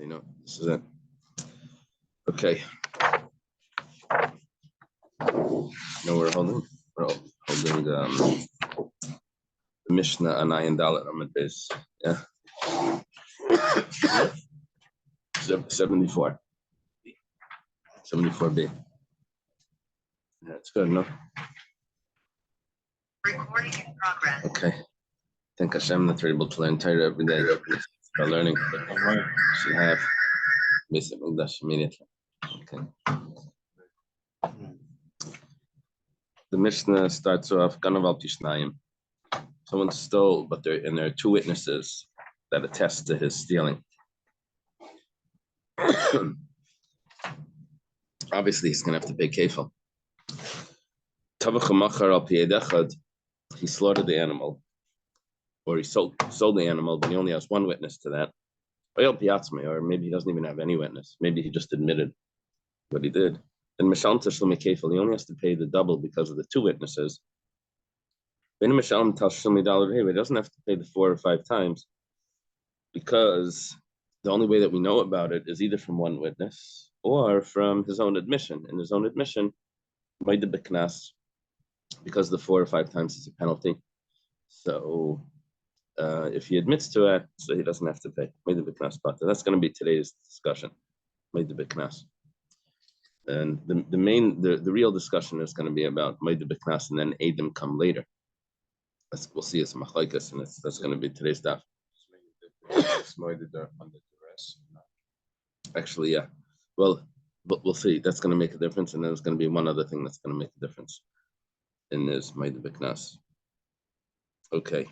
You know, this is it. Okay. No, we're holding the Mishnah and Ayin Dalet Amid Beis. Yeah. 74. 74B. Yeah, it's good enough. Recording in progress. Okay. Thank Hashem that we're able to learn Torah every day. By learning, should have basic English immediately. Okay. The Mishnah starts off Ganav al Pishnayim. Someone stole, but there are two witnesses that attest to his stealing. Obviously, he's going to have to pay kefil. He slaughtered the animal, or he sold the animal, but he only has one witness to that. Or maybe he doesn't even have any witness. Maybe he just admitted what he did. And Mishal Tashlumi Kefil, he only has to pay the double because of the two witnesses. He doesn't have to pay the 4 or 5 times because the only way that we know about it is either from one witness or from his own admission. In his own admission, Maida B'Knas, because the 4 or 5 times is a penalty. So if he admits to it, so he doesn't have to pay. Maida B'Knas Pata. That's going to be today's discussion. Maida B'Knas. And the real discussion is going to be about Maida B'Knas, and then Eidim come later. We'll see it's machlaikas, and that's going to be today's daf. Actually, yeah. Well, but we'll see. That's going to make a difference, and then there's going to be one other thing that's going to make a difference in this Maida B'Knas. Okay.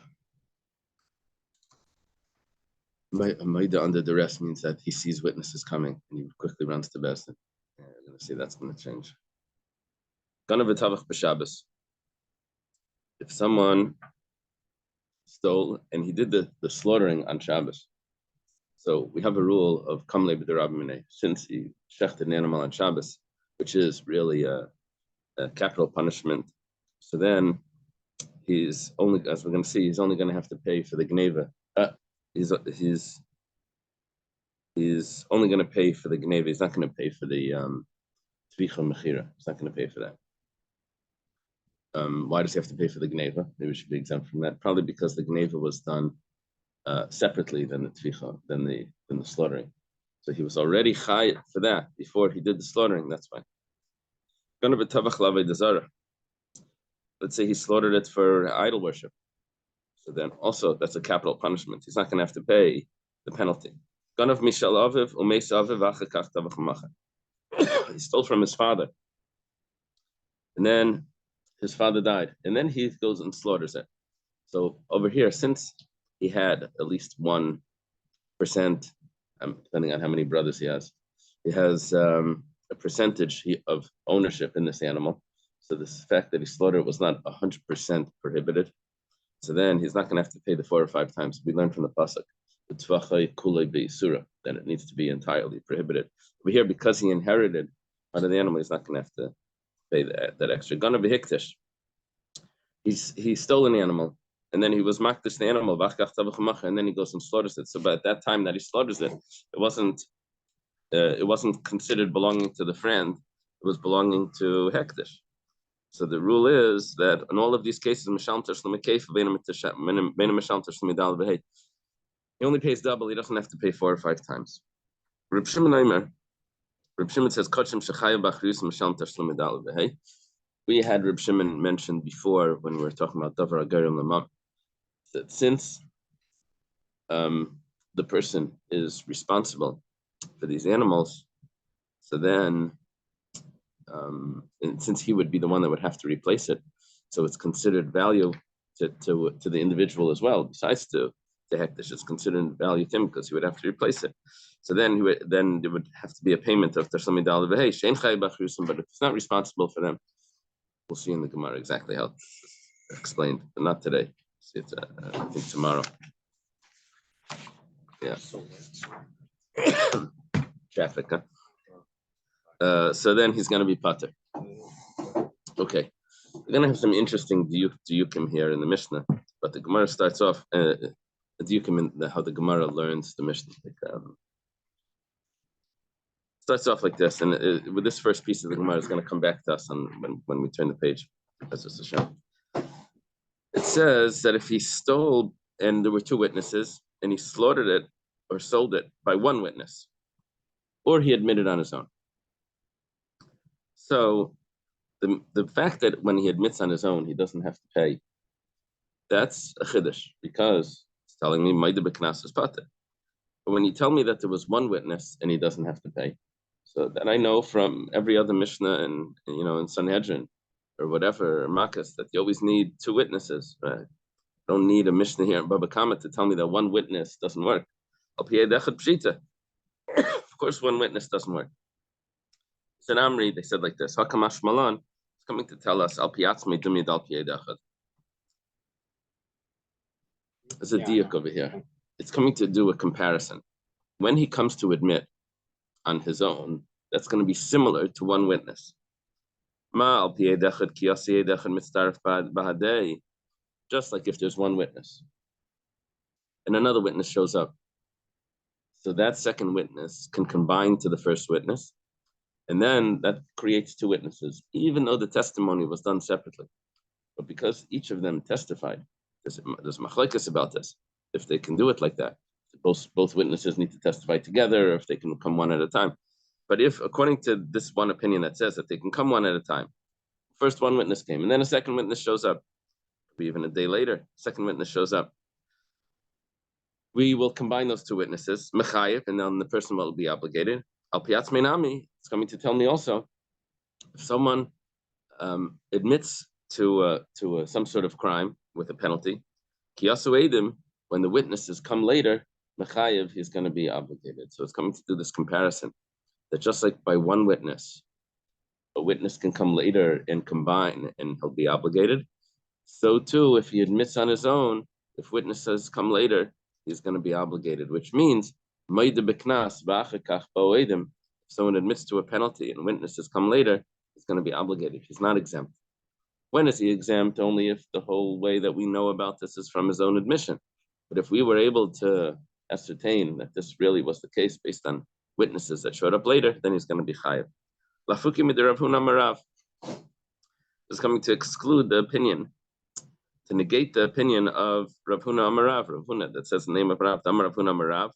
Maida under duress means that he sees witnesses coming and he quickly runs to Besdin. Yeah, we're going to see that's going to change. Ganav v'tavach b'Shabbos. If someone stole and he did the slaughtering on Shabbos, so we have a rule of kamle b'derab minei, since he shechted an animal on Shabbos, which is really a capital punishment. So then he's only, as we're going to see, he's only going to have to pay for the gneva. He's only going to pay for the gneva. He's not going to pay for the tvicha mechira. He's not going to pay for that. Why does he have to pay for the gneva? Maybe we should be exempt from that. Probably because the gneva was done separately than the tvicha, than the slaughtering. So he was already chay for that before he did the slaughtering. That's why. Let's say he slaughtered it for idol worship. So then also that's a capital punishment. He's not going to have to pay the penalty. He stole from his father. And then his father died. And then he goes and slaughters it. So over here, since he had at least 1%, depending on how many brothers he has a percentage of ownership in this animal. So this fact that he slaughtered was not 100% prohibited. So then he's not going to have to pay the 4 or 5 times. We learned from the pasuk, the tvachai kulei be'isura, that it needs to be entirely prohibited. Over here, because he inherited part of the animal, he's not going to have to pay that extra. Gonna be hiktish. He stole an animal, and then he was makdish the animal, and then he goes and slaughters it. So, but at that time that he slaughters it, it wasn't considered belonging to the friend. It was belonging to hektish. So the rule is that in all of these cases, he only pays double. He doesn't have to pay 4 or 5 times. Reb Shimon says, we had Reb Shimon mentioned before when we were talking about Davar Agarim Lamam, that since the person is responsible for these animals, so then and since he would be the one that would have to replace it, so it's considered value to the individual as well. Besides to hektish, it's considered value to him because he would have to replace it. So then there would have to be a payment of Tashlami Dal V'Hei Shein Chay B'Chrusim. But if it's not responsible for them, we'll see in the Gemara exactly how it's explained, but not today. See it, I think tomorrow. Yeah. Traffic, huh? So then he's going to be pater. Okay, we're going to have some interesting diukim here in the Mishnah, but the Gemara starts off the diukim in how the Gemara learns the Mishnah. starts off like this, and with this first piece of the Gemara is going to come back to us when we turn the page. As it's a show. It says that if he stole and there were two witnesses and he slaughtered it or sold it by one witness, or he admitted on his own. So the fact that when he admits on his own, he doesn't have to pay, that's a chiddush, because it's telling me Maida b'knas is pater. But when you tell me that there was one witness and he doesn't have to pay, so that I know from every other Mishnah and in Sanhedrin or whatever, or Makkos, that you always need two witnesses. Right? Don't need a Mishnah here in Baba Kamma to tell me that one witness doesn't work. Of course, one witness doesn't work. So in Amri, they said like this: Hakamash Malan is coming to tell us Al Piatzmi Dumid Al Piedachad. There's a diak over here. It's coming to do a comparison. When he comes to admit on his own, that's going to be similar to one witness. Just like if there's one witness and another witness shows up. So that second witness can combine to the first witness, and then that creates two witnesses, even though the testimony was done separately. But because each of them testified, there's machlekes about this. If they can do it like that, both witnesses need to testify together, or if they can come one at a time. But if, according to this one opinion that says that they can come one at a time, first one witness came, and then a second witness shows up, even a day later, second witness shows up, we will combine those two witnesses, mechayev, and then the person will be obligated. Al piatz meinami, it's coming to tell me also, if someone admits to some sort of crime with a penalty, kiyasu edim, when the witnesses come later, mechayev, he's going to be obligated. So it's coming to do this comparison, that just like by one witness, a witness can come later and combine, and he'll be obligated. So too, if he admits on his own, if witnesses come later, he's going to be obligated, which means if someone admits to a penalty and witnesses come later, he's going to be obligated. He's not exempt. When is he exempt? Only if the whole way that we know about this is from his own admission. But if we were able to ascertain that this really was the case based on witnesses that showed up later, then he's going to be chayav. Lafuki midirav huna marav is coming to exclude the opinion, to negate the opinion of Rav Huna Amarav, Rav Huna that says the name of Rav, Amar Rav Huna Amarav.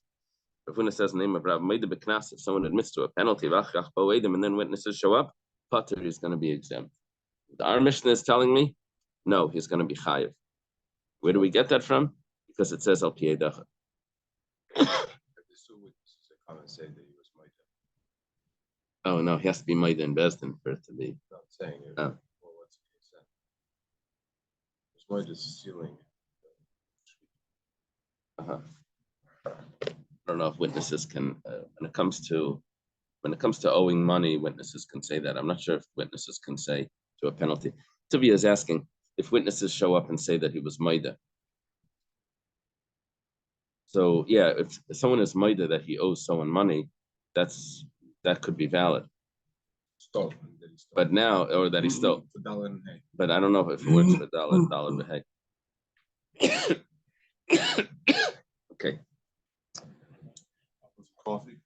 Rav Huna says the name of Rav, Maida b'knas, if someone admits to a penalty, and then witnesses show up, pater is going to be exempt. Our Mishnah is telling me, no, he's going to be chayiv. Where do we get that from? Because it says al piyei dachad. Oh no, he has to be Maida in Bezdin for it to be. Not saying it. Oh. Well, what's the case then? It's Maida stealing. I don't know if witnesses can, when it comes to owing money, witnesses can say that. I'm not sure if witnesses can say to a penalty. Tivia is asking if witnesses show up and say that he was Maida. So yeah, if someone is Maida that he owes someone money, that could be valid. Stole. But now, or that he stole. But I don't know if it works for dollar b'hei. Okay. Coffee.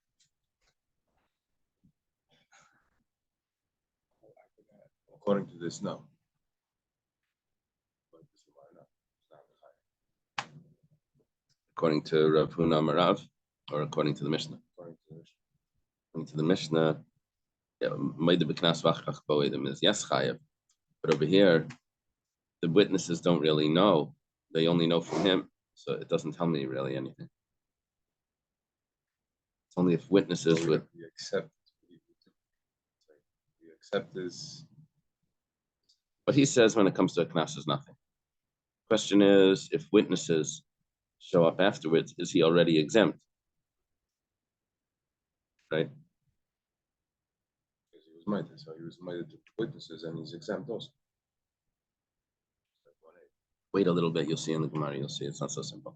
According to this, no. According to Rav Huna Amarav, or according to the Mishnah? According to the Mishnah, Maida b'knas v'achach bo'edim is yes chayav. But over here, the witnesses don't really know. They only know from him, so it doesn't tell me really anything. It's only if witnesses would. We accept this. What he says when it comes to a knas is nothing. Question is, if witnesses show up afterwards, is he already exempt? Right? Because he was Maida, so he was Maida to witnesses, and he's exempt also. Wait a little bit, you'll see in the Gemara, you'll see it's not so simple.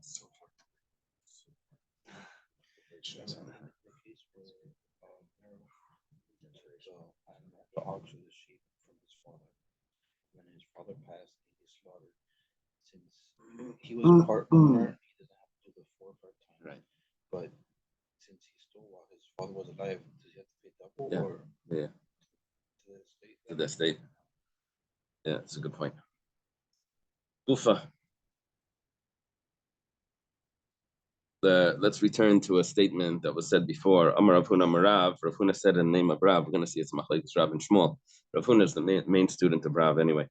To auction the sheep from his father. When his father passed, he slaughtered. Since he was a part owner, he doesn't have to do the forfeit time. Right. But since he stole while his father was alive, does he have to pay double? couple Yeah. or Yeah, to the state? to the state. Yeah, it's a good point. Ufa. Let's return to a statement that was said before. Amar Rav Huna Marav. Rav Huna said in the name of Rav. We're going to see it's Machlekes Rav and Shmuel. Rav Huna is the main student of Rav anyway.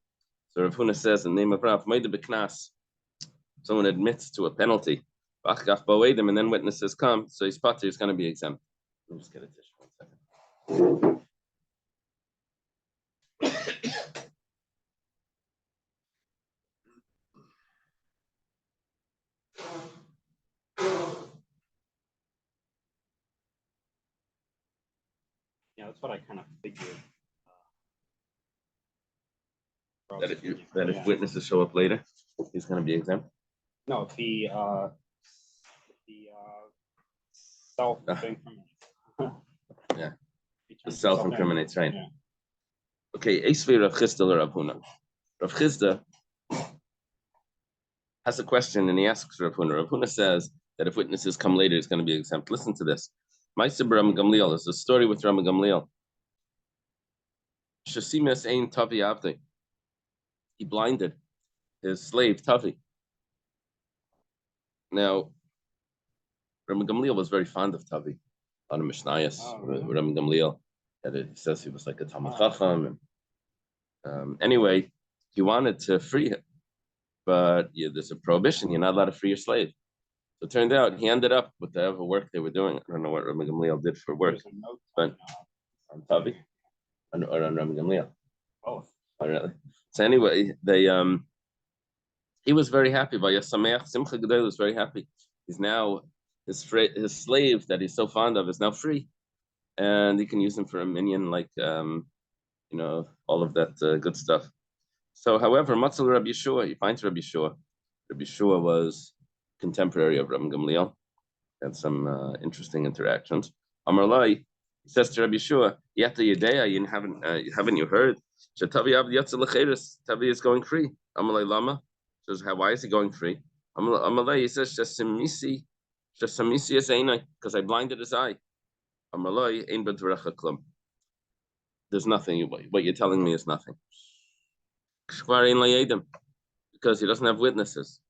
So Rav Huna says in the name of Rav, Maida B'Knas. Someone admits to a penalty, and then witnesses come, so his pater is going to be exempt. Let me just get a tissue 1 second. Yeah, that's what I kind of figured. That if witnesses show up later, he's going to be exempt. No, if the self Yeah. The self-incriminates, right? Yeah. Okay, Eisvei Rav Chisda or Rav Huna. Rav Chisda has a question and he asks Rav Huna. Rav Huna says that if witnesses come later, he's going to be exempt. Listen to this. Ma'aser Ram Gamliel is a story with Ram Gamliel. Shasimas Ein Tavi Avdi. He blinded his slave Tavi. Now, Ram Gamliel was very fond of Tavi. A lot of Mishnayos, Ram Gamliel. He says he was like a Talmid Chacham. Anyway, he wanted to free him, but there's a prohibition. You're not allowed to free your slave. So it turned out he ended up with whatever work they were doing. I don't know what Rabbi Gamliel did for work, but on Tavi or on Rabbi Gamliel. Both. Oh, really? So anyway, he was very happy. Vayasameach Simcha Gedol was very happy. He's now his slave that he's so fond of is now free, and he can use him for a minion, like all of that good stuff. So, however, Matzal Rabbi Yeshua, he finds Rabbi Yeshua. Rabbi Yeshua was contemporary of Rabbi Gamliel, had some interesting interactions. Amar Lai, he says to Rabbi Yeshua, Yata Yedea, haven't you heard? Tavi is going free. Amar Lai Lama says, why is he going free? Amar Lai, he says, Shasamisi is Einai, because I blinded his eye. Amar Lai, Ein B'Dvarecha Klum. There's nothing. What you're telling me is nothing. Because he doesn't have witnesses.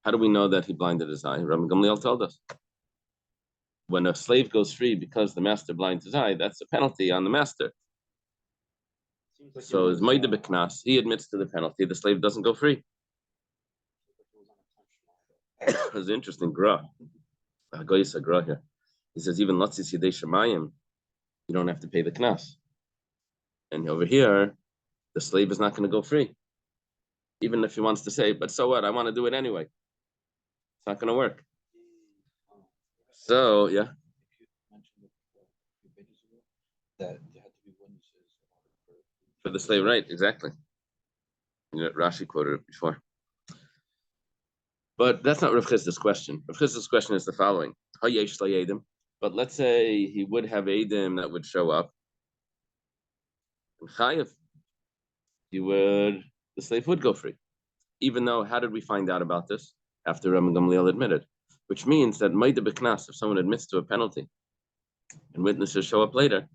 How do we know that he blinded his eye? Rabbi Gamliel told us. When a slave goes free because the master blinds his eye, that's a penalty on the master. So his Maida B'Knas, he admits to the penalty. The slave doesn't go free. It's interesting. Gra here. He says even Latzis Yidei Shemayim, you don't have to pay the knas. And over here, the slave is not going to go free, even if he wants to say, "But so what? I want to do it anyway." It's not going to work. So yeah. That there had to be witnesses For the slave, right? Exactly. Rashi quoted it before. But that's not Rav Chisda's question. Rav Chisda's question is the following: But let's say he would have Edim that would show up. And Chayev, the slave would go free. Even though, how did we find out about this? After Rabbi Gamliel admitted. Which means that Maida B'Knas, if someone admits to a penalty, and witnesses show up later,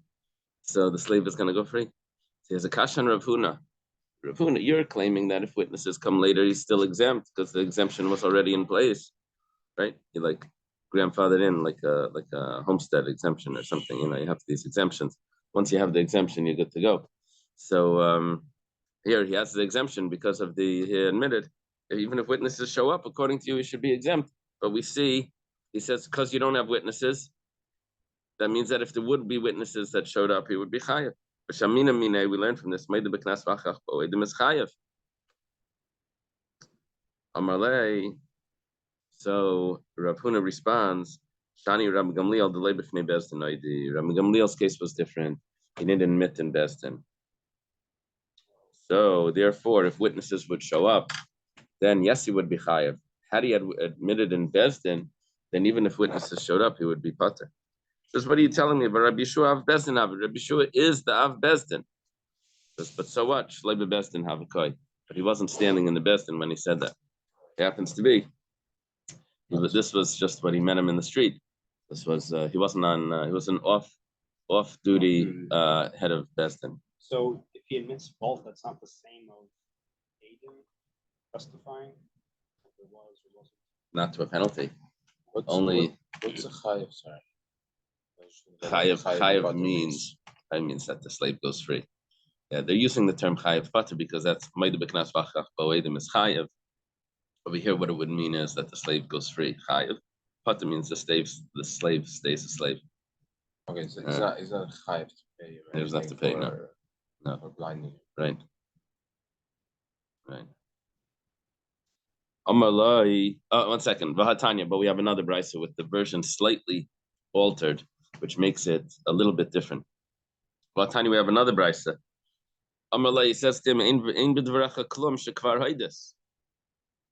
so the slave is going to go free. So he has a kashan Rav Huna. Rav Huna, you're claiming that if witnesses come later, he's still exempt because the exemption was already in place, right? He like grandfathered in like a homestead exemption or something. You have these exemptions. Once you have the exemption, you're good to go. So here he has the exemption because of he admitted, even if witnesses show up, according to you, he should be exempt. But we see, he says, because you don't have witnesses, that means that if there would be witnesses that showed up, he would be chayav. We learn from this, Maida B'Knas v'achach bo'edim is chayav. Amarlei. So Rav Huna responds, Shani Rabbi Gamliel delay b'fnei bezdin oidi. Rabbi Gamliel's case was different. He didn't admit in bezdin. So therefore, if witnesses would show up, then yes, he would be chayav. Had he admitted in bezdin, then even if witnesses showed up, he would be pater. Says, what are you telling me? But Rabbi Yeshua Av Bezdin Av. Rabbi Yeshua is the Av Bezdin. Says, but so what? Shlei Bezdin Havakoi. But he wasn't standing in the Bezdin when he said that. It happens to be. This was just what he met him in the street. This was he wasn't on. He was an off duty head of Besdin. So if he admits fault, that's not the same of aiding, justifying. If it was or wasn't. Not to a penalty. What's Only what's a chayiv? Sorry. chayiv means that the slave goes free. Yeah, they're using the term chayiv pater because that's mayda b'knas v'achach ba'oedim is chayiv. Over here, what it would mean is that the slave goes free. Chayiv pater means the slave stays a slave. Okay, so is that a chayiv to pay? He doesn't have to pay, no. For blinding. Right. Amalai. One second. Vahatanya, but we have another brisa with the version slightly altered, which makes it a little bit different. Vahatanya, we have another brisa. Amalai says to him, "In b'dvaracha klum shekvar haydis."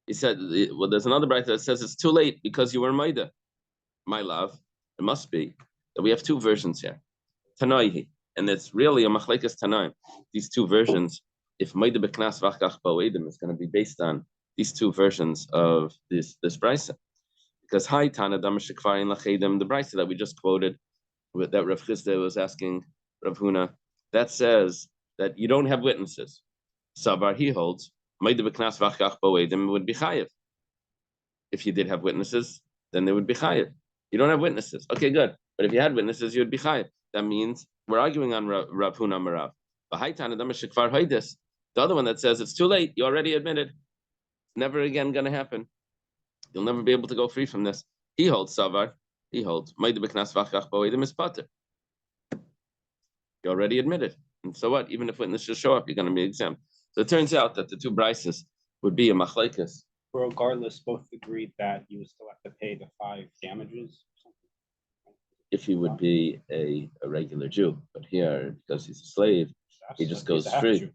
He said, "Well, there's another brisa that says it's too late because you were maida." My love, it must be that we have two versions here. Tanaihi, and it's really a machlekes tanaim. These two versions, if maida b'knas v'achach ba'oedim, is going to be based on these two versions of this brisa, because Hai Tana Damashikvarin Lachedim, the brisa that we just quoted, that Rav Chisda was asking Rav Huna, that says that you don't have witnesses. Sabar, he holds, Maida B'knas V'achach Ba'oedim would be chayiv. If you did have witnesses, then they would be chayiv. You don't have witnesses. Okay, good. But if you had witnesses, you would be chayiv. That means we're arguing on Rav Huna Marav. But Hai Tana Damashikvar Haidis, the other one that says it's too late, you already admitted. Never again going to happen. You'll never be able to go free from this. He holds Savar. He holds Maida B'knas V'achach Ba'oedim is pater. You already admitted. And so what? Even if witnesses show up, you're going to be exempt. So it turns out that the two brises would be a machlekes. Regardless, both agreed that you would still have to pay the 5 damages. If he would be a regular Jew. But here, because he's a slave, he just goes free.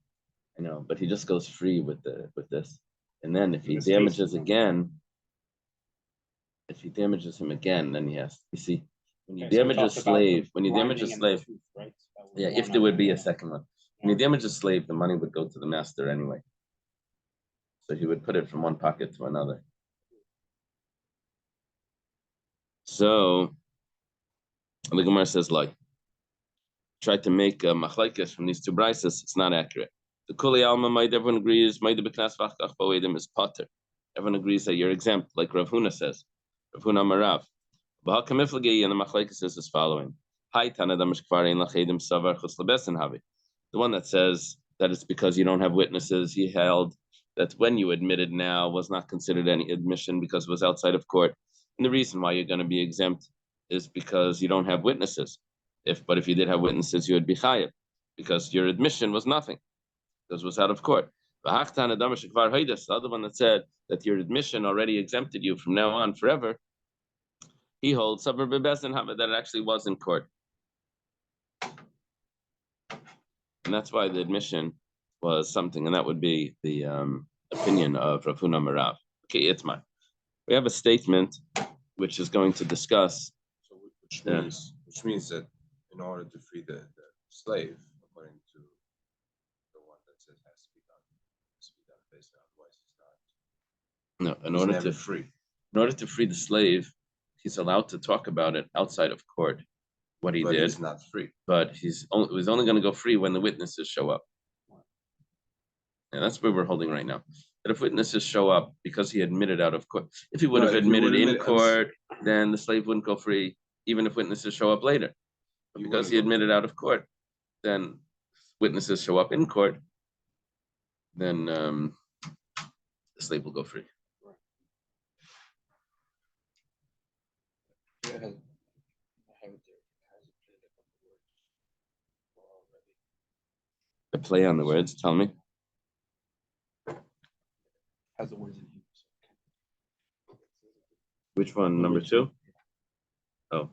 I know, but he just goes free with this. And then if he damages again, then he has, you see, when you damage a slave, yeah, if there would be a second one. When you damage a slave, the money would go to the master anyway. So he would put it from one pocket to another. So the Gemara says, like, try to make a machlekes from these two brises, it's not accurate. The Kuli Alma might, everyone agrees, might be B'knas V'achach Ba'oedim is pater. Everyone agrees that you're exempt, like Rav Huna says. Rav Huna Marav. B'hakamiflagi, and the machlekes says as following. Hai Tana Damashkvarein Lachedim Savar Chutz Lebesen Havi. The one that says that it's because you don't have witnesses, he held that when you admitted now was not considered any admission because it was outside of court. And the reason why you're going to be exempt is because you don't have witnesses. But if you did have witnesses, you would be chayiv because your admission was nothing. Because it was out of court. The other one that said that your admission already exempted you from now on forever, he holds that it actually was in court. And that's why the admission was something, and that would be the opinion of Rav Huna Marav. Okay, it's mine. We have a statement which is going to discuss. So which means that in order to free the slave, according to the one that says has to be done based on, otherwise he's not. No, in order to free the slave, he's allowed to talk about it outside of court. What he did, he's not free. But he's only going to go free when the witnesses show up. And that's where we're holding right now. That if witnesses show up because he admitted out of court, if he would have admitted in court, then the slave wouldn't go free, even if witnesses show up later. But because he admitted out of court, then witnesses show up in court, then the slave will go free. The play on the words, tell me. Has the words in use. Which one? Number 2? Oh.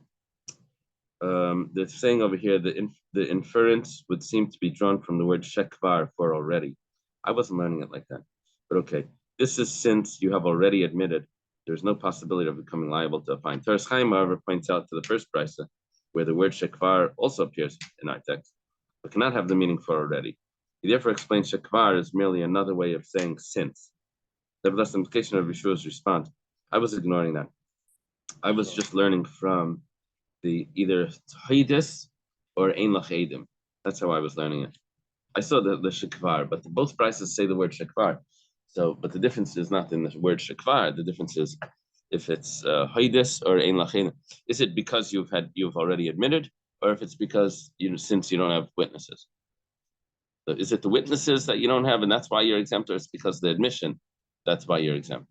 They're saying over here the inference would seem to be drawn from the word shekvar, for already. I wasn't learning it like that. But okay. This is since you have already admitted there's no possibility of becoming liable to a fine. Teres Chaim, however, points out to the first brisa where the word shekvar also appears in our text, but cannot have the meaning for already. He therefore explains shekvar is merely another way of saying since. Nevertheless, the implication of Yeshua's response, I was ignoring that. I was just learning from the either Haidis or Ein Lach Edim. That's how I was learning it. I saw the Shekvar, but both prices say the word Shekvar. So, but the difference is not in the word Shekvar. The difference is if it's Haidis or Ein Lach Edim. Is it because you've already admitted, or if it's because since you don't have witnesses? So is it the witnesses that you don't have, and that's why you're exempt, or it's because the admission that's why you're exempt?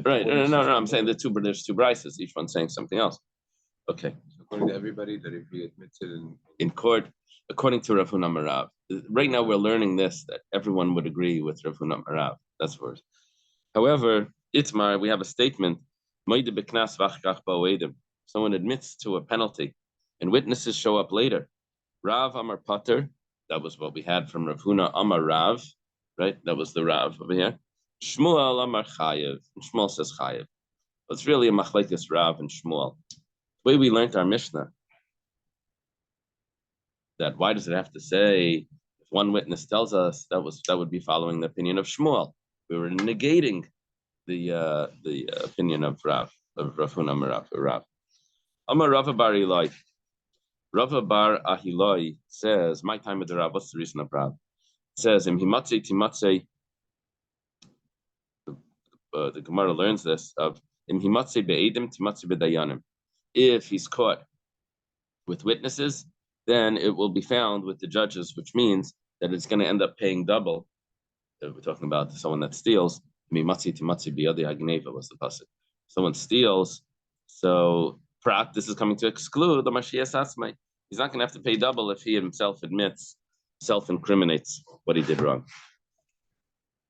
Right? No. I'm saying there's two brises. Each one's saying something else. Okay. According to everybody, that if he admits it in court, according to Rav Huna Marav, right now we're learning this that everyone would agree with Rav Huna Marav. That's first. However, Itmar, we have a statement. Someone admits to a penalty, and witnesses show up later. Rav Amar Pater, that was what we had from Rav Huna Amar Rav, right? That was the Rav over here. Shmuel Amar Chayev, and Shmuel says Chayev. It's really a machlekes Rav and Shmuel. The way we learned our Mishnah, that why does it have to say if one witness tells us that would be following the opinion of Shmuel? We were negating the opinion of Rav Huna Amar Rav. Amar Rav Bar Ilai. Rav Bar Ahilai says, my time with the Rav, what's the reason of Rav? It says, Im himatze timatze, the Gemara learns this, of Im himatze be'edim timatze be'dayanim. If he's caught with witnesses, then it will be found with the judges, which means that it's going to end up paying double. We're talking about someone that steals. Mimatze timatze biyadi hagneva was the pasuk. Someone steals, so Prat, this is coming to exclude the Mashiach Asmai. He's not going to have to pay double if he himself admits, self-incriminates what he did wrong.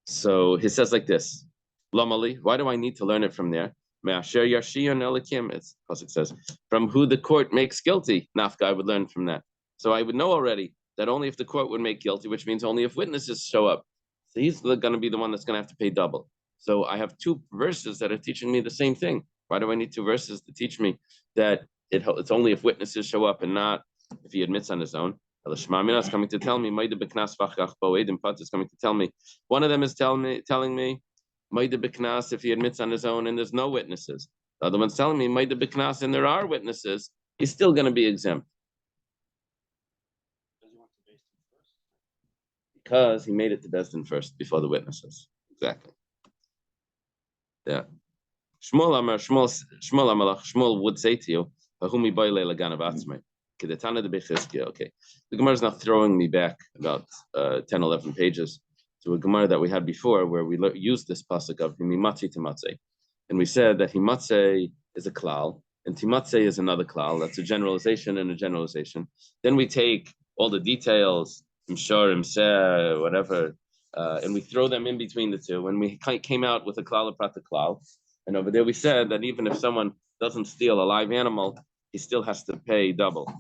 So he says like this, Lamali, why do I need to learn it from there? Me'asher Yashiyon Elikim, it says, from who the court makes guilty. Nafka, I would learn from that. So I would know already that only if the court would make guilty, which means only if witnesses show up. So he's going to be the one that's going to have to pay double. So I have two verses that are teaching me the same thing. Why do I need two verses to teach me that it's only if witnesses show up and not if he admits on his own? Is coming to tell me, is coming to tell me. One of them is telling me, if he admits on his own and there's no witnesses. The other one's telling me, and there are witnesses, he's still going to be exempt. Because he made it to Beis Din first before the witnesses. Exactly. Yeah. Shmuel would say to you, okay. The Gemara is now throwing me back about 10, 11 pages to a Gemara that we had before where we used this pasuk of Himatze Timatze. And we said that Himatze is a klal and Timatze is another klal. That's a generalization and a generalization. Then we take all the details, Imshar, Imseh, whatever, and we throw them in between the two. And we came out with a klal, a prata klal. And over there we said that even if someone doesn't steal a live animal, he still has to pay double.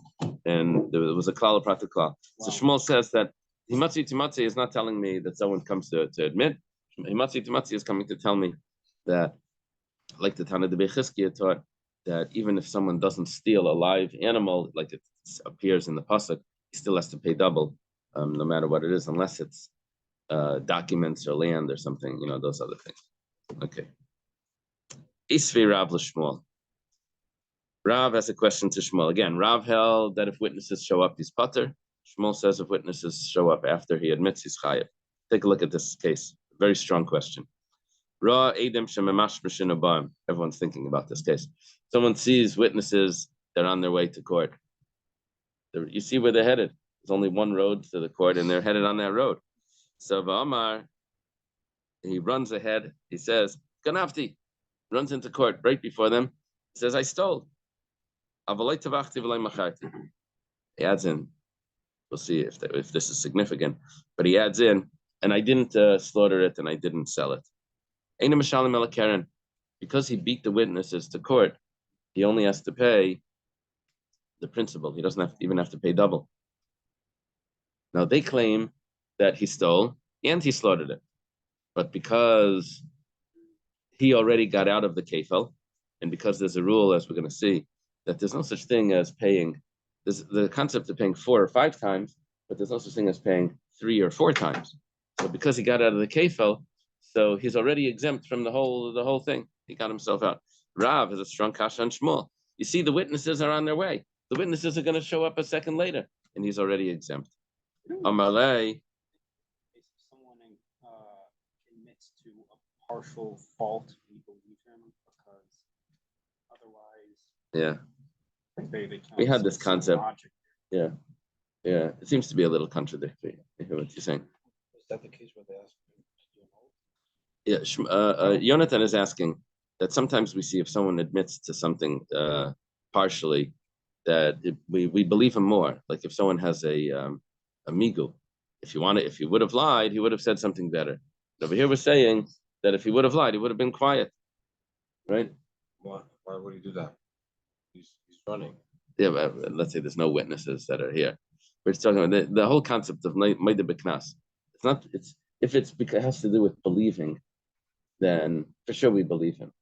And there was a klal, a prata klal. Wow. So Shmuel says that Himatze Timatze is not telling me that someone comes to admit. Himatze Timatze is coming to tell me that, like the Tana de Bechizkiya taught, that even if someone doesn't steal a live animal, like it appears in the pasuk, he still has to pay double, no matter what it is, unless it's documents or land or something, those other things. Okay. Isvi Rav l'Shmuel. Rav has a question to Shmuel. Again, Rav held that if witnesses show up, he's pater. Shmuel says if witnesses show up after he admits, he's chayev. Take a look at this case. Very strong question. Ra Edem shememash b'shinabam. Everyone's thinking about this case. Someone sees witnesses, they're on their way to court. You see where they're headed. There's only one road to the court, and they're headed on that road. So V'amar, he runs ahead. He says, Ganavti, runs into court right before them. He says, I stole. He adds in, we'll see if this is significant, but he adds in, and I didn't slaughter it and I didn't sell it. Because he beat the witnesses to court, he only has to pay the principal. He doesn't even have to pay double. Now they claim that he stole and he slaughtered it. But because he already got out of the kefel, and because there's a rule, as we're going to see, that there's no such thing as paying, there's the concept of paying 4 or 5 times, but there's no such thing as paying 3 or 4 times. So because he got out of the kefel, so he's already exempt from the whole thing. He got himself out. Rav has a strong kasha on Shmuel. You see, the witnesses are on their way. The witnesses are going to show up a second later, and he's already exempt. Amalei. If someone admits to a partial fault, we believe him because otherwise, Yeah, they can't we had see this some concept. logic. Yeah, it seems to be a little contradictory. I hear what you're saying. Is that the case where they ask Yeah, Yonatan is asking that sometimes we see if someone admits to something partially, that we believe him more. Like if someone has a migu, if he would have lied, he would have said something better. Over here we're saying that if he would have lied, he would have been quiet, right? Why would he do that? He's running. Yeah, but let's say there's no witnesses that are here. We're talking about the whole concept of Maida B'Knas. It's not. It's if it's because it has to do with believing, then for sure we believe him.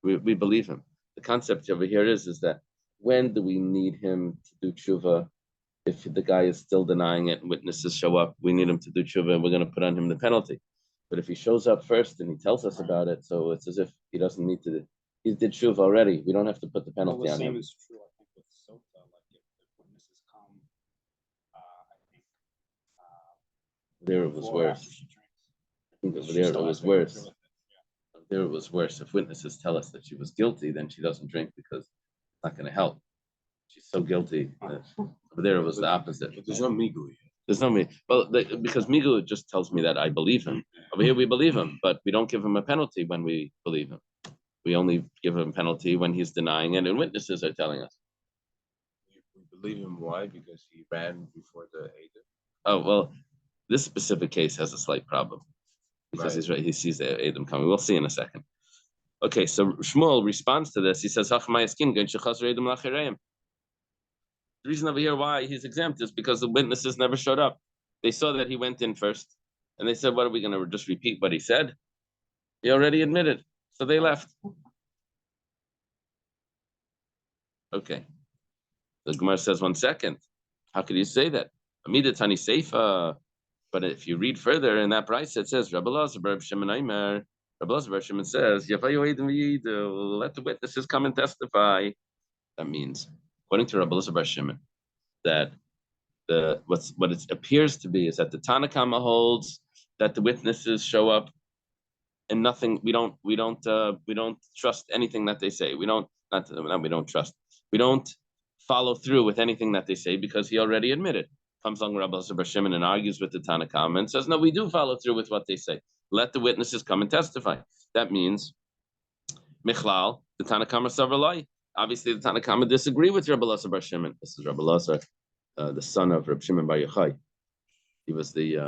We believe him. The concept over here is that when do we need him to do tshuva? If the guy is still denying it and witnesses show up, we need him to do tshuva and we're going to put on him the penalty. But if he shows up first and he tells us about it, so it's as if he doesn't need to. He did tshuva already. We don't have to put the penalty on him. The same is true, I think, with Sota. Like if witnesses come, I think there it was worse. I think over there it was worse. There it was worse. If witnesses tell us that she was guilty, then she doesn't drink because it's not going to help. She's so guilty. Over there it was the opposite. But there's no migu here. There's no me. Well, because migu just tells me that I believe him. Over here we believe him, but we don't give him a penalty when we believe him. We only give him a penalty when he's denying it and witnesses are telling us. We believe him. Why? Because he ran before the Eidim. Oh, well, this specific case has a slight problem. Because he's right, he sees the Eidim coming. We'll see in a second. Okay, so Shmuel responds to this. He says, the reason over here why he's exempt is because the witnesses never showed up. They saw that he went in first, and they said, what are we going to just repeat what he said? He already admitted. So they left. Okay. The Gemara says, 1 second. How could you say that? Amida Tani Seifa. But if you read further in that price, it says, Rabbi Elazar bar Shimon Aimer. Rabbi Elazar bar Shimon says, let the witnesses come and testify. That means, according to Rabbi Elazar bar Shimon, that what it appears to be is that the Tanna Kamma holds that the witnesses show up and nothing. We don't trust anything that they say. We don't follow through with anything that they say because he already admitted. Comes along Rabbi Elazar bar Shimon and argues with the Tanna Kamma and says, no, we do follow through with what they say. Let the witnesses come and testify. That means, Michlal, the Tanna Kamma Savralai. Obviously, the Tanna Kamma disagree with Rabbi Elazar bar Shimon. This is Rabbi Elazar, the son of Rabbi Shimon bar Yochai. He was the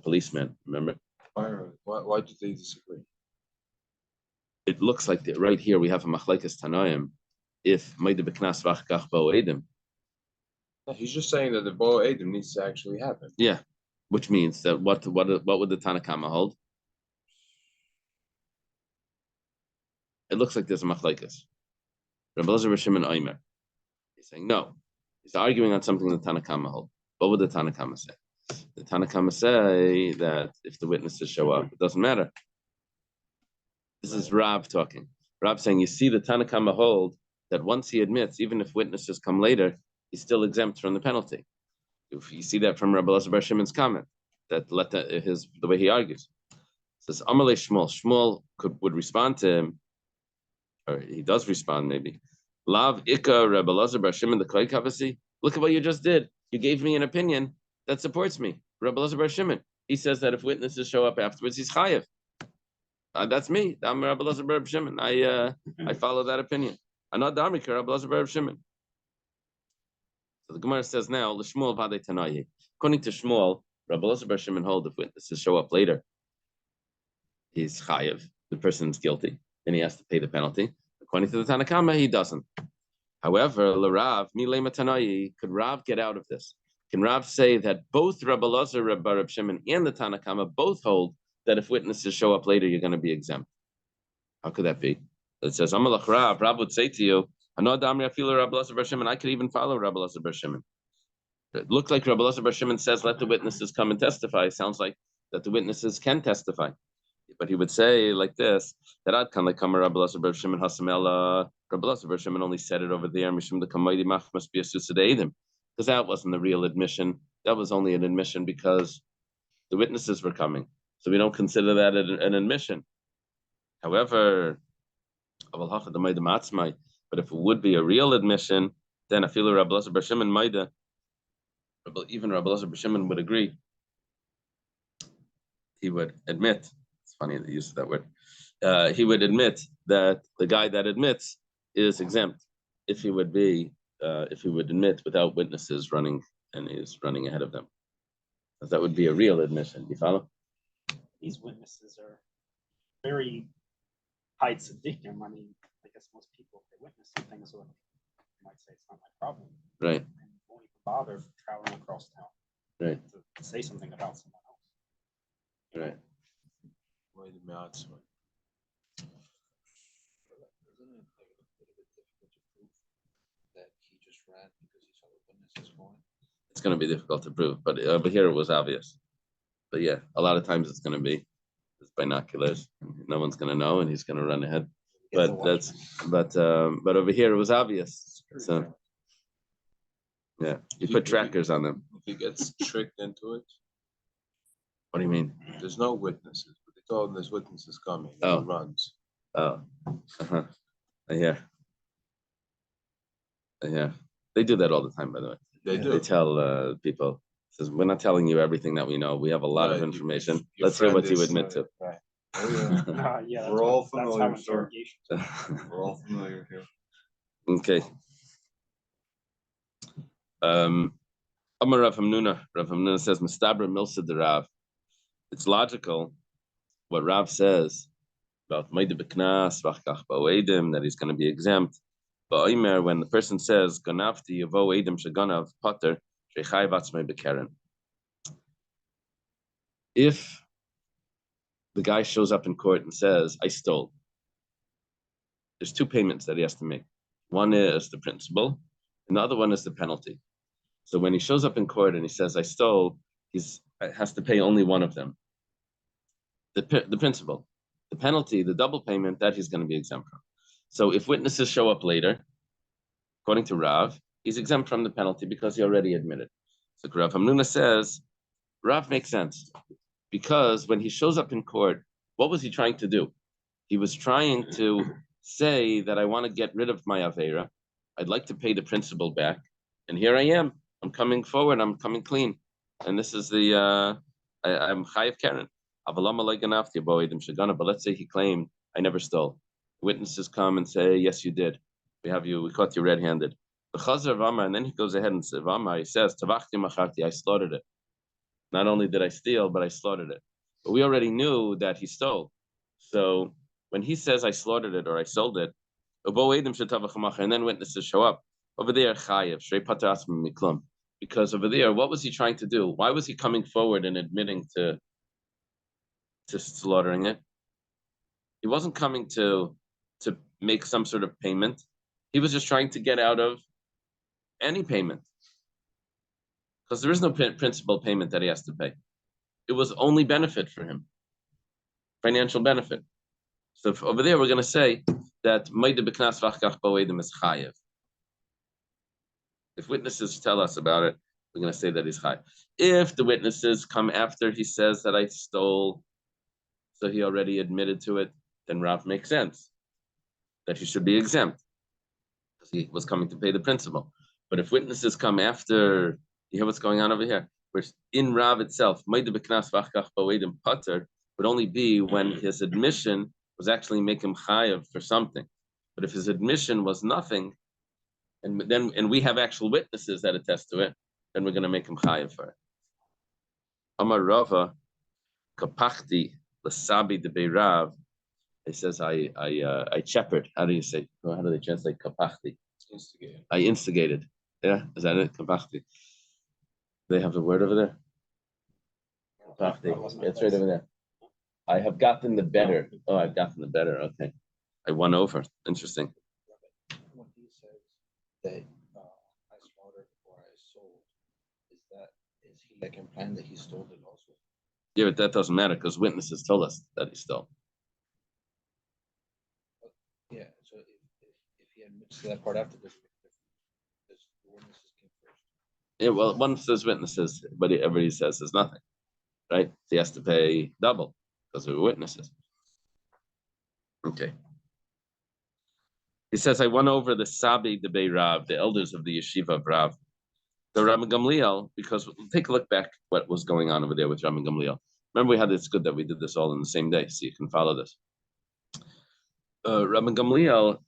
policeman. Remember? Why do they disagree? It looks like that right here we have a machlekes Tanaim. If Maida B'Knas v'achkach bo Eidim. He's just saying that the Bo Eidim needs to actually happen. Yeah, which means that what would the Tanna Kamma hold? It looks like there's a machlekes. Rabbi Elazar bar Shimon Aimer. He's saying no. He's arguing on something the Tanna Kamma hold. What would the Tanna Kamma say? The Tanna Kamma say that if the witnesses show up, it doesn't matter. This is Rab talking. Rab saying, you see, the Tanna Kamma hold that once he admits, even if witnesses come later, he's still exempt from the penalty. If you see that from Rabbi Elazar bar Shimon's comment, that the way he argues. It says Amalei Shmuel. Shmuel would respond to him, or he does respond maybe. Lav Ika Rabbi Elazar bar Shimon the Klai Kavasi. Look at what you just did. You gave me an opinion that supports me. Rabbi Elazar bar Shimon. He says that if witnesses show up afterwards, he's chayev. That's me. I'm Rabbi Elazar bar Shimon. I follow that opinion. I'm not Damik Rabbi Elazar bar Shimon. So the Gemara says now, L'Shmuel v'adei Tanayi. According to Shmuel, Rabbi Elazar bar Shimon hold if witnesses show up later, he's chayev. The person's guilty, then he has to pay the penalty. According to the Tanna Kamma, he doesn't. However, L'Rav milema Tanayi, could Rav get out of this? Can Rav say that both Rabbi Elazar bar Shimon and the Tanna Kamma both hold that if witnesses show up later, you're going to be exempt? How could that be? It says, Amalach Rav would say to you, I could even follow Rabbi Elazar bar Shimon. It looked like Rabbi Elazar bar Shimon says, let the witnesses come and testify. It sounds like that the witnesses can testify. But he would say like this, that Ad can like Kamma Rabbi Elazar bar Shimon Hasamela. Rabbi Elazar bar Shimon only said it over there. Mishum the Kamaydi Mach must be a Susadedim. Because that wasn't the real admission. That was only an admission because the witnesses were coming. So we don't consider that an admission. However, but if it would be a real admission, then I feel Rabbi Elazar bar Shimon Maida, even Rabbi Elazar bar Shimon would agree. He would admit, it's funny the use of that word, he would admit that the guy that admits is exempt if he would admit without witnesses running and is running ahead of them. Because that would be a real admission. You follow? These witnesses are very high tzaddikim. I mean, I guess most people, if they witness something, so they might say it's not my problem. Right. And won't even bother traveling across town. Right. To say something about someone else. Right. Why the Miatzma? Isn't it like a little bit difficult to prove that he just ran because he saw the witnesses going? It's going to be difficult to prove, but over here it was obvious. But yeah, a lot of times it's going to be it's binoculars. No one's going to know, and he's going to run ahead. But over here it was obvious. So yeah, you put trackers on them. If he gets tricked into it, what do you mean? there's no witnesses, but they told him there's witnesses coming. Oh. He runs. Oh, I hear. They do that all the time, by the way. They do. They tell people, says, we're not telling you everything that we know. We have a lot of Right, information. your Let's hear what friend you is, admit to. Right. Oh, yeah. Yeah, We're all that's familiar, how sir. interrogations. We're all familiar here. Okay. Amar Rav Hamnuna. Rav Hamnuna says, Mistabra Milsa de Rav. It's logical what Rav says about Maida Beknas, Vachkach Ba'oedim, that he's going to be exempt. But Omer, when the person says, Ganavti Yavo Edim Shaganav Potter, Shechai Vatzmei Bekeren. If the guy shows up in court and says, I stole, there's two payments that he has to make. One is the principal, and the other one is the penalty. So when he shows up in court and he says, I stole, he has to pay only one of them. The principal. The penalty, the double payment, that he's going to be exempt from. So if witnesses show up later, according to Rav, he's exempt from the penalty because he already admitted. So Rav Hamnuna says, Rav makes sense. Because when he shows up in court, what was he trying to do? He was trying to say that I want to get rid of my Aveira. I'd like to pay the principal back. And here I am. I'm coming forward. I'm coming clean. And this is I'm Chayiv Karen. But let's say he claimed, I never stole. Witnesses come and say, yes, you did. We caught you red-handed. And then he goes ahead and says, he says, I slaughtered it. Not only did I steal, but I slaughtered it. But we already knew that he stole. So when he says I slaughtered it or I sold it, and then witnesses show up, over there, because over there, what was he trying to do? Why was he coming forward and admitting to slaughtering it? He wasn't coming to make some sort of payment. He was just trying to get out of any payment. Because there is no principal payment that he has to pay. It was only benefit for him, financial benefit. So over there, we're going to say that Maida B'Knas V'Achkach Ba'oedim is Chayev. If witnesses tell us about it, we're going to say that he's Chayev. If the witnesses come after he says that I stole, so he already admitted to it, then Rav makes sense that he should be exempt because he was coming to pay the principal. But if witnesses come after, you hear what's going on over here? Where in Rav itself, Maida B'Knas V'Achkach Ba'oedim Pater would only be when his admission was actually make him chayav for something. But if his admission was nothing, and we have actual witnesses that attest to it, then we're going to make him chayav for it. Amar Rava kapachti l'sabi de beirav. He says I shepherd. How do you say? How do they translate kapachti? Instigated. I instigated. Yeah, is that it? Kapachti. They have the word over there. Kapachti. It's right over there. I have gotten the better. Oh, I've gotten the better. Okay. I won over. Interesting. When he says that I slaughtered or I sold, is he like implying that he stole it also? Yeah, but that doesn't matter because witnesses told us that he stole. Yeah, so if he admits to that part after this, the witnesses came first. Yeah, well, one says witnesses, but everybody says there's nothing, right? So he has to pay double because we were witnesses. Okay. He says, I went over the Sabi de Rav, the elders of the yeshiva of Rav. The Rabbi Gamliel, because we'll take a look back what was going on over there with Rabbi Gamliel. Remember, we had it's good that we did this all in the same day, so you can follow this. Rabbi Gamliel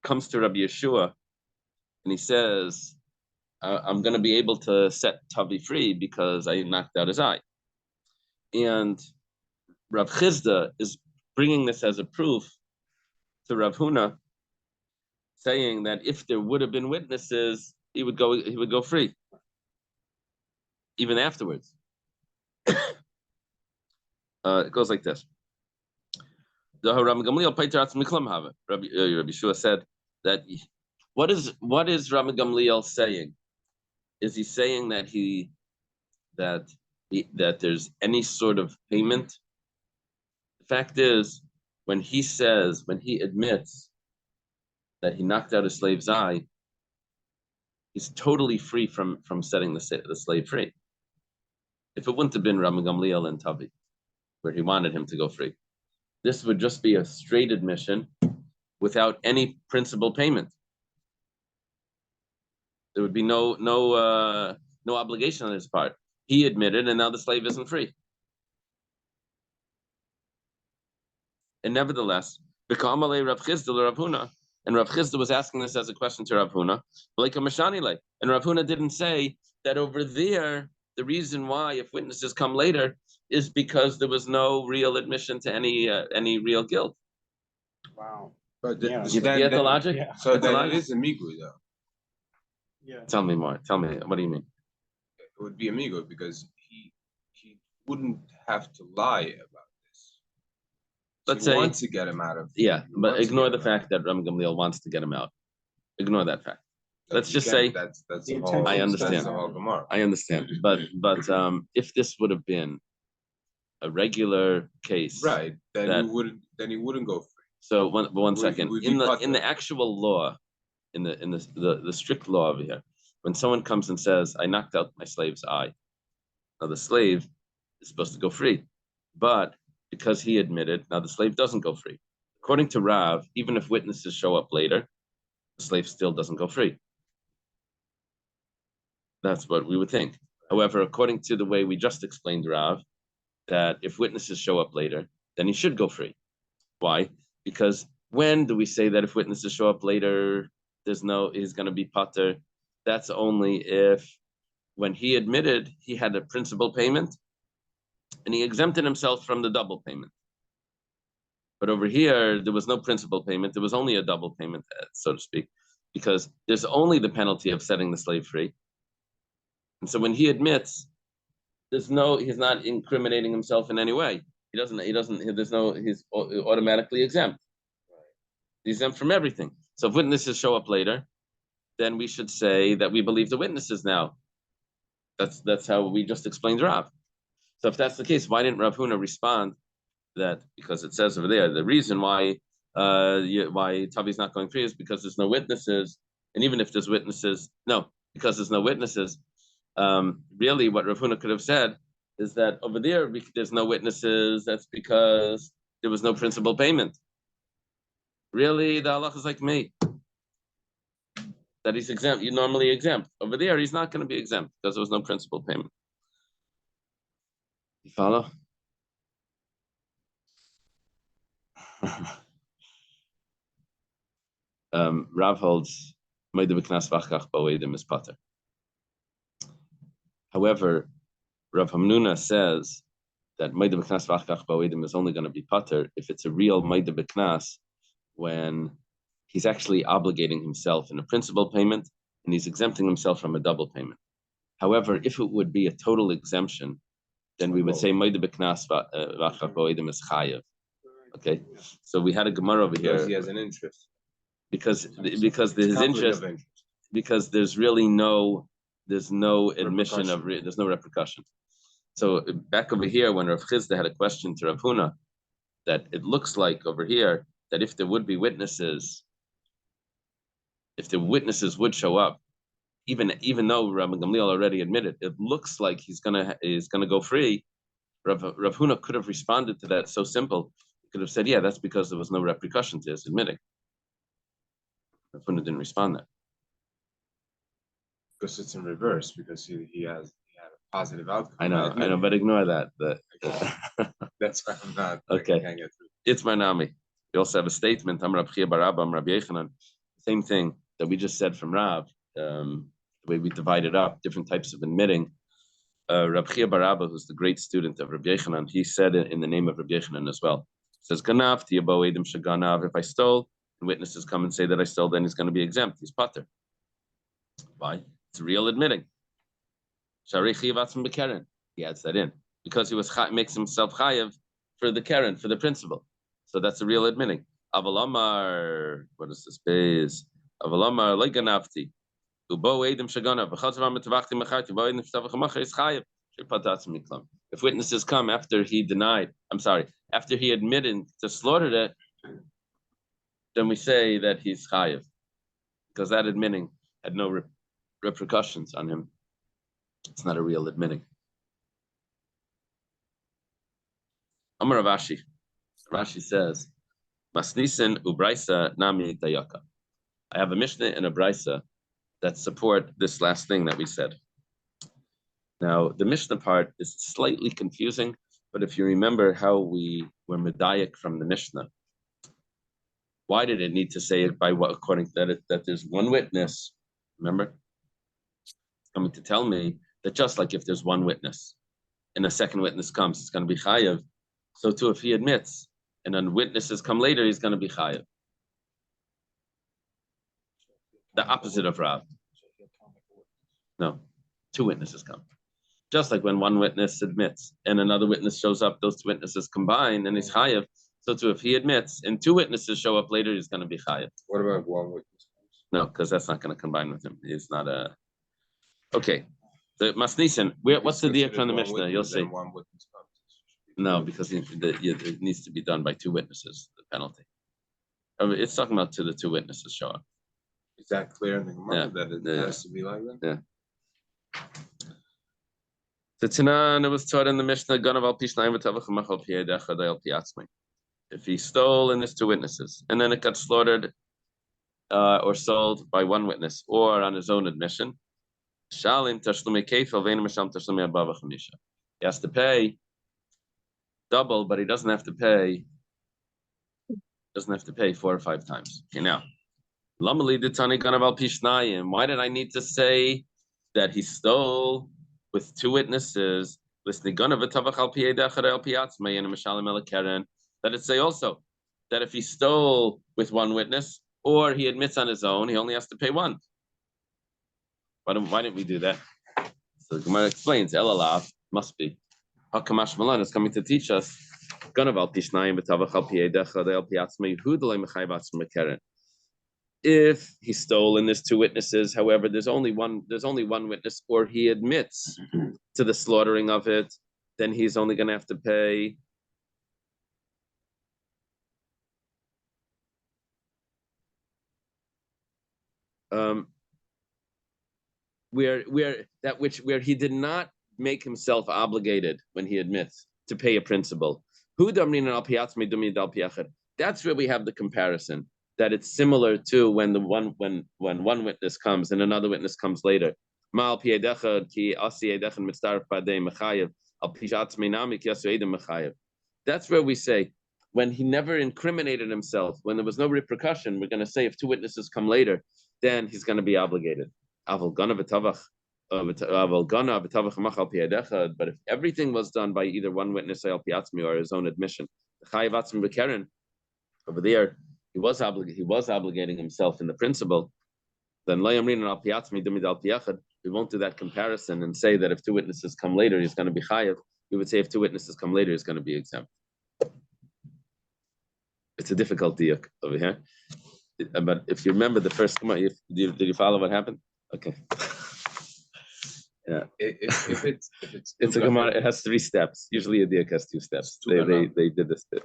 comes to Rabbi Yeshua, and he says, I'm going to be able to set Tavi free because I knocked out his eye. And Rav Chizda is bringing this as a proof to Rav Huna, saying that if there would have been witnesses, he would go free, even afterwards. It goes like this. The Rabbi Gamliel Rabbi Yeshua said that what is Rabbi Gamliel saying? Is he saying that that there's any sort of payment? The fact is, when he admits that he knocked out a slave's eye, he's totally free from setting the slave free. If it wouldn't have been Rabbi Gamliel and Tavi, where he wanted him to go free, this would just be a straight admission without any principal payment. There would be no obligation on his part. He admitted, and now the slave isn't free. And nevertheless, Kamma Rav Chizda Rav Huna, and Rav Chizda was asking this as a question to Rav Huna, and Rav Huna didn't say that over there, the reason why, if witnesses come later, is because there was no real admission to any real guilt. Wow. But Yeah. You get the logic? Yeah. So Get the then logic? it is amigo, though. Yeah. Tell me more. Tell me, what do you mean? It would be amigo because he wouldn't have to lie about this. Let's He say wants to get him out of. Yeah, he but wants to ignore get the him out. fact that Rabbi Gamliel wants to get him out. Ignore that fact. Let's You just can't- say that's The the intention whole. I is understand. That's the whole Gemara. I understand, but if this would have been a regular case, Right. Then that- you wouldn't. Then he wouldn't go free. So one Would- second, would in be the potter. actual law, in the strict law over here, when someone comes and says, "I knocked out my slave's eye," now the slave is supposed to go free, but because he admitted, now the slave doesn't go free. According to Rav, even if witnesses show up later, the slave still doesn't go free. That's what we would think. However, according to the way we just explained, Rav, that if witnesses show up later, then he should go free. Why? Because when do we say that if witnesses show up later, he's going to be pater? That's only if, when he admitted he had a principal payment and he exempted himself from the double payment. But over here, there was no principal payment. There was only a double payment, so to speak, because there's only the penalty of setting the slave free. And so when he admits, he's not incriminating himself in any way. He's automatically exempt. He's exempt from everything. So if witnesses show up later, then we should say that we believe the witnesses now. That's how we just explained Rav. So if that's the case, why didn't Rav Huna respond that, because it says over there, the reason why Tavi's not going free is because there's no witnesses, and even if there's witnesses, because there's no witnesses, really what Rav Huna could have said is that over there there's no witnesses, that's because there was no principal payment. Really, the halach is like me, that he's exempt. You're normally exempt. Over there, he's not going to be exempt because there was no principal payment. You follow? Rav holds is pater. However, Rav Hamnuna says that is only going to be pater if it's a real Maida B'Knas, when he's actually obligating himself in a principal payment and he's exempting himself from a double payment. However, if it would be a total exemption, then we would say Maida B'Knas is chayav. Okay, so we had a Gemara over here. Because he has an interest. Because his Conflict interest, of interest. because there's really no admission of there's no repercussion. So back over here, when Rav Chizda had a question to Rav Huna, that it looks like over here that if there would be witnesses, if the witnesses would show up, even though Rabbi Gamliel already admitted, it looks like he's gonna go free. Rav Huna could have responded to that so simple. He could have said, "Yeah, that's because there was no repercussion to his admitting." Rav Huna didn't respond that. Because it's in reverse, because he had a positive outcome. I know, but ignore that. That's why I'm not okay. can't get through. It's my nami. We also have a statement. I'm Rav Chia Barabba, I'm Rabbi Yechanan. Same thing that we just said from Rav. The way we divided up different types of admitting. Rav Chia Barabba, who's the great student of Rabbi Yechanan, he said it in the name of Rabbi Yechanan as well. He says, "Ganav tiyabo edim shaganav." If I stole, and witnesses come and say that I stole, then he's going to be exempt. He's pater. Why? It's real admitting. Sharei chiyav atzmi b'keren. He adds that in because he makes himself chayav for the keren, for the principle. So that's a real admitting. Avalamar, what is this base? Avalamar like ganavti. If witnesses come after he denied, after he admitted to slaughter it, then we say that he's chayiv, because that admitting had no repercussions on him. It's not a real admitting. Amar Rashi. Rashi says, Masnisen ubraisa nami dayaka. I have a Mishnah and a Braisa that support this last thing that we said. Now, the Mishnah part is slightly confusing, but if you remember how we were medayik from the Mishnah, why did it need to say it by what, according to that there's one witness? Remember, it's coming to tell me that just like if there's one witness and a second witness comes, it's going to be chayav. So too, if he admits and then witnesses come later, he's going to be chayav. The opposite of Rav. No, two witnesses come. Just like when one witness admits and another witness shows up, those two witnesses combine and he's chayav. So too, if he admits and two witnesses show up later, he's going to be chayav. What about one witness? No, because that's not going to combine with him. He's not a. Okay, the Masnisen. What's the diak from the Mishnah? You'll see. One witness comes. No, because it needs to be done by two witnesses. The penalty. It's talking about the two witnesses show up. Is that clear in the Gemara that it has to be like that? Yeah. The Tanan was taught in the Mishnah, if he stole and there's two witnesses, and then it got slaughtered or sold by one witness or on his own admission, he has to pay double, but he doesn't have to pay 4 or 5 times. Okay, now. Why did I need to say that he stole with two witnesses? That it say also that if he stole with one witness or he admits on his own, he only has to pay one. Why didn't we do that? So the Gemara explains, Elalav must be. Hakamash Malan is coming to teach us. If he stole and there's two witnesses, however, there's only one witness, or he admits to the slaughtering of it, then he's only going to have to pay where he did not make himself obligated when he admits to pay a principal. That's where we have the comparison. That it's similar to when one witness comes and another witness comes later. That's where we say when he never incriminated himself, when there was no repercussion, we're going to say if two witnesses come later, then he's going to be obligated. But if everything was done by either one witness or his own admission, over there, he was obligating himself in the principle. Then we won't do that comparison and say that if two witnesses come later, he's going to be chayav. We would say if two witnesses come later, he's going to be exempt. It's a difficult diak over here. But if you remember the first, did you follow what happened? Okay. Yeah. If it's It's a Gemara. It has 3 steps. Usually a diak has 2 steps. They did this bit.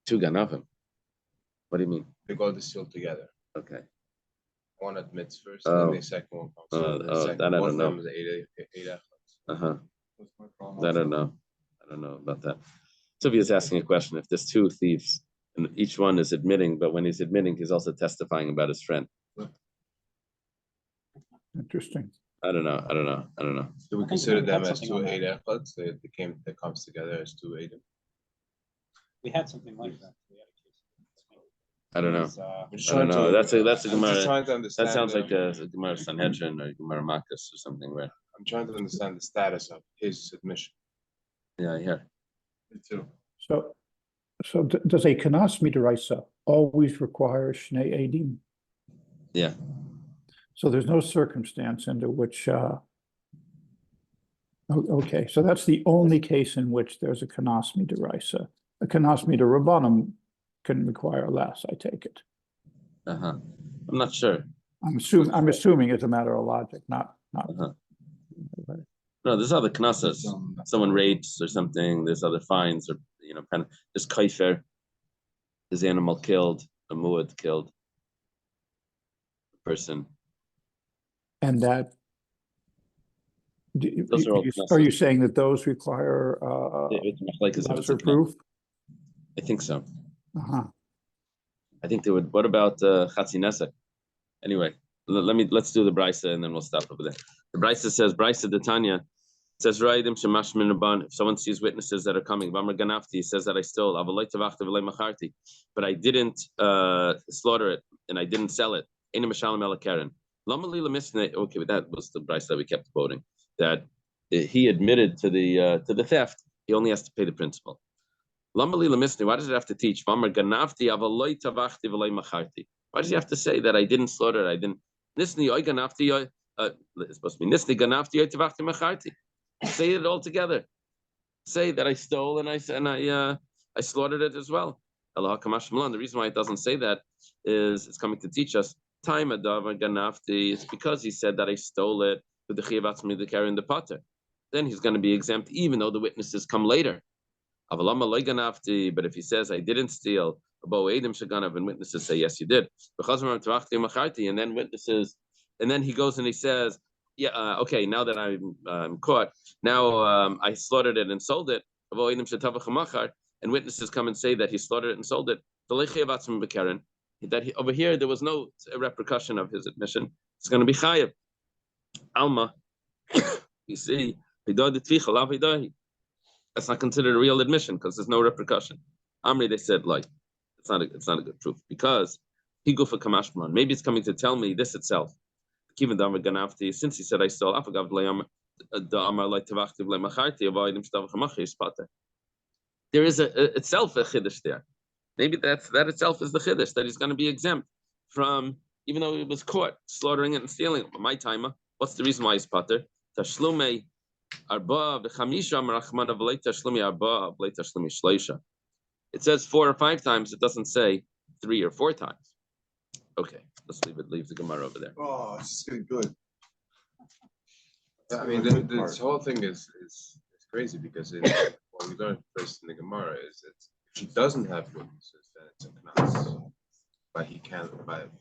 2 ganavim. What do you mean? they go distilled together. Okay. One admits first, Oh. then the second one comes. That I don't know. Both of them is eight Uh-huh. I don't know. I don't know about that. Sylvia is asking a question. If there's 2 thieves and each one is admitting, but when he's admitting, he's also testifying about his friend. Interesting. I don't know. Do we I think consider we them had as something 2 on that. eight efforts? That comes together as 2 eight. We had something like that. We had a case. I don't know. It was, I don't know. That's a I'm just Gemara. trying to understand. That sounds like a Gemara Sanhedrin or a Gemara Makkas or something. Where I'm trying to understand the status of his admission. yeah, I hear. Me too. So does a kanas midaraisa always require shnei edim? Yeah. So there's no circumstance under which, okay, so that's the only case in which there's a kanas midaraisa. A kanas midarabanan can require less, I take it. Uh-huh. I'm not sure. I'm assuming it's a matter of logic, not. Uh-huh. No, there's other knasas. Someone rapes or something. There's other fines or kind of there's kaifer. His animal killed, a muad killed a person. And that, Those are all are you saying that those require lesser proof? I think so. Uh-huh. I think they would. What about Chatzinesek? Anyway, let's do the Brisa and then we'll stop over there. The Brisa says, Brisa Detanya says, Raidim Shemash Minaban. If someone sees witnesses that are coming, Vamar Ganafti, he says that I stole, but I didn't slaughter it and I didn't sell it. Okay, that was the Brisa that we kept quoting. That he admitted to the theft. He only has to pay the principal. Why does it have to teach? Why does he have to say that I didn't slaughter it? I didn't. It's supposed to be Nisni ganafti yoitavachti macharti. Say it all together. Say that I stole and I slaughtered it as well. The reason why it doesn't say that is it's coming to teach us time adavar ganafti. It's because he said that I stole it with the chiyav the carry in the potter. Then he's going to be exempt, even though the witnesses come later. But if he says I didn't steal, and witnesses say yes, you did, and then witnesses, and then he goes and he says, yeah, okay, now that I'm caught, now I slaughtered it and sold it, and witnesses come and say that he slaughtered it and sold it. That over here there was no repercussion of his admission. It's going to be chayav. Alma, you see, that's not considered a real admission because there's no repercussion. Amri, they said, like, it's not a good proof because he go for kamashman. Maybe it's coming to tell me this itself. Since he said I stole, there is itself a chiddush there. Maybe that itself is the chiddush that he's going to be exempt from, even though he was caught slaughtering it and stealing it. But my timer, what's the reason why he's pater? Tashlume. It says 4 or 5 times. It doesn't say 3 or 4 times. Okay, let's leave the Gemara over there. Oh, it's just getting good. I mean, this whole thing is crazy because what we learned first in the Gemara is that if he doesn't have witnesses, then it's a knas. But he can't by him